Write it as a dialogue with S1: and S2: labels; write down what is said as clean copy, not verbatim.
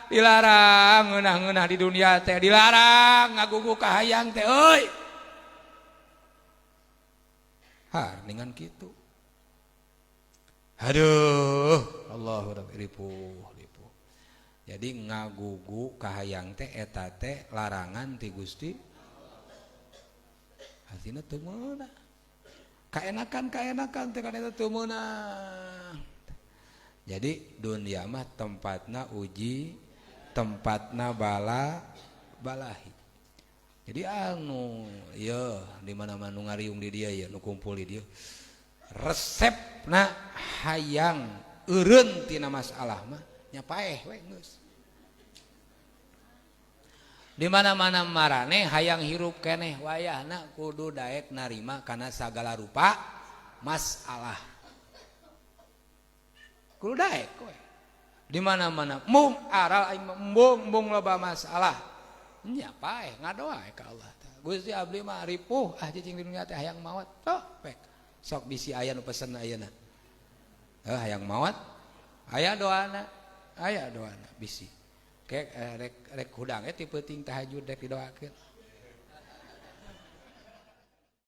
S1: dilarang ngeunah-ngeunah di dunia teh, dilarang ngagugu ka hayang teh euy. Ningan kitu. Aduh, Allahu Rabbi ripuh. Jadi ngagugu ka hayang teh eta teh larangan ti Gusti. Artina teu meunang. Kaenakan teh kan eta teu meunang. Jadi dunia mah tempatna uji, tempatna balahi. Jadi anu ieu di mana-mana nu ngariung di dieu ya nu kumpul di dieu. Resepna hayang eureun tina masalah mah nya paeh we geus. Di mana-mana marane hayang hirup keneh wayahna kudu daek narima kana sagala rupa masalah. Kudu daek we. Di mana-mana mung aral aing embung loba masalah. Nya paeh ngadoa ka Allah. Gusti abdi mah ripuh cicing di dunia teh hayang maot. Pek. Sok bisi aya nu pesen ayeuna. Hayang maot aya doana. Aya doana bisi. Rek hudang teh peuting tahajud rek didoakeun.